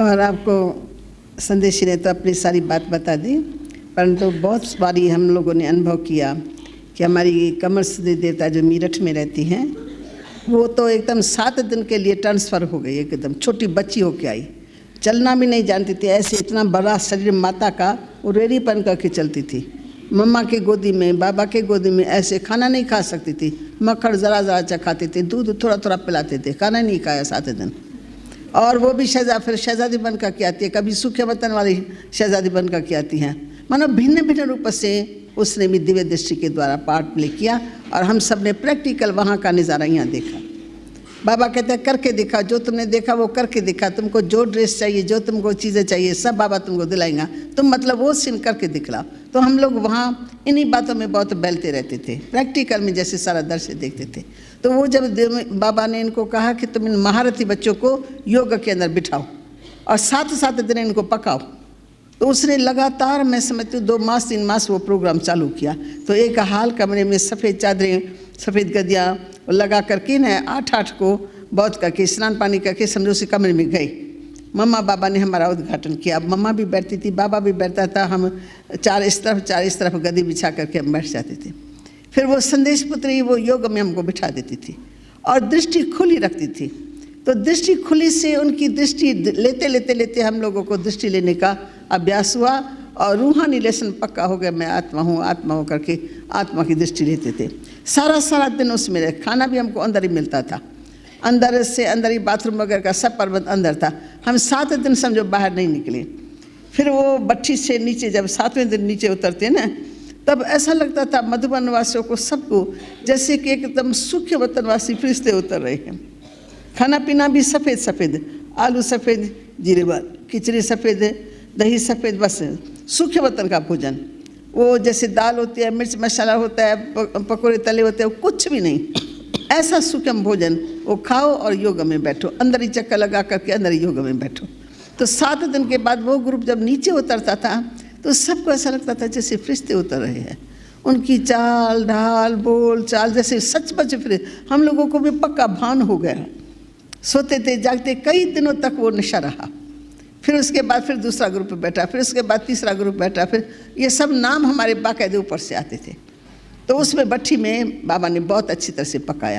और आपको संदेशी ने तो अपनी सारी बात बता दी, परंतु बहुत बारी हम लोगों ने अनुभव किया कि हमारी कमर सुंदरी देवता जो मेरठ में रहती हैं, वो तो एकदम 7 दिन के लिए ट्रांसफ़र हो गई, एकदम छोटी बच्ची होके आई, चलना भी नहीं जानती थी, ऐसे इतना बड़ा शरीर माता का, वो रेडी पहन करके चलती थी, मम्मा के गोदी में, बाबा के गोदी में, ऐसे खाना नहीं खा सकती थी, मक्खन ज़रा ज़रा चखाते थे, दूध थोड़ा थोड़ा पिलाते थे, खाना नहीं खाया 7 दिन। और वो भी फिर शहजादी बन कर के आती है, कभी सूखे बर्तन वाली शहजादी बन कर के आती हैं, मानो भिन्न भिन्न रूप से उसने भी दिव्य दृष्टि के द्वारा पार्ट प्ले किया और हम सब ने प्रैक्टिकल वहाँ का नज़ारा यहाँ देखा। बाबा कहते हैं करके दिखा, जो तुमने देखा वो करके दिखा, तुमको जो ड्रेस चाहिए, जो तुमको चीज़ें चाहिए, सब बाबा तुमको दिलाएंगा, तुम मतलब वो सीन करके दिखलाओ। तो हम लोग वहाँ इन्हीं बातों में बहुत बहलते रहते थे, प्रैक्टिकल में जैसे सारा दृश्य देखते थे। तो वो जब बाबा ने इनको कहा कि तुम इन महारथी बच्चों को योग के अंदर बिठाओ और 7 दिन इनको पकाओ, तो उसने लगातार, मैं समझती हूँ 2 मास 3 मास वो प्रोग्राम चालू किया। तो एक हाल कमरे में सफ़ेद चादरें, सफ़ेद गद्दियाँ लगा करके न 8 को बहुत करके स्नान पानी करके समझो उसी कमरे में गए। मम्मा बाबा ने हमारा उद्घाटन किया, मम्मा भी बैठती थी, बाबा भी बैठता था, हम 4 इस तरफ गद्दी बिछा करके हम बैठ जाते थे। फिर वो संदेश पुत्री वो योग में हमको बिठा देती थी और दृष्टि खुली रखती थी। तो दृष्टि खुली से उनकी दृष्टि लेते लेते लेते हम लोगों को दृष्टि लेने का अभ्यास हुआ और रूहानी लेसन पक्का हो गया, मैं आत्मा हूँ, आत्मा हो करके आत्मा की दृष्टि लेते थे। सारा दिन उसमें रहे, खाना भी हमको अंदर ही मिलता था, अंदर से अंदर ही बाथरूम वगैरह का सब प्रबंध अंदर था। हम 7 दिन समझो बाहर नहीं निकले। फिर वो भट्ठी से नीचे जब 7वें दिन नीचे उतरते ना, तब ऐसा लगता था मधुबन वासियों को सबको जैसे कि एकदम सूखे वतनवासी फरिश्ते उतर रहे हैं। खाना पीना भी सफ़ेद, आलू सफ़ेद, जीरे वाल खिचड़ी सफ़ेद, दही सफ़ेद, बस सूखे वतन का भोजन। वो जैसे दाल होती है, मिर्च मसाला होता है, पकौड़े तले होते हैं, कुछ भी नहीं, ऐसा सूखम भोजन वो खाओ और योग में बैठो, अंदर ही चक्कर लगा करके अंदर ही योग में बैठो। तो 7 दिन के बाद वो ग्रुप जब नीचे उतरता था तो सबको ऐसा लगता था जैसे फरिश्ते उतर रहे हैं। उनकी चाल ढाल बोल चाल जैसे सचमुच, फिर हम लोगों को भी पक्का भान हो गया। सोते थे जागते कई दिनों तक वो नशा रहा। फिर उसके बाद फिर दूसरा ग्रुप बैठा, फिर उसके बाद तीसरा ग्रुप बैठा, फिर ये सब नाम हमारे बाकायदे ऊपर से आते थे। तो उसमें भट्ठी में बाबा ने बहुत अच्छी तरह से पकाया।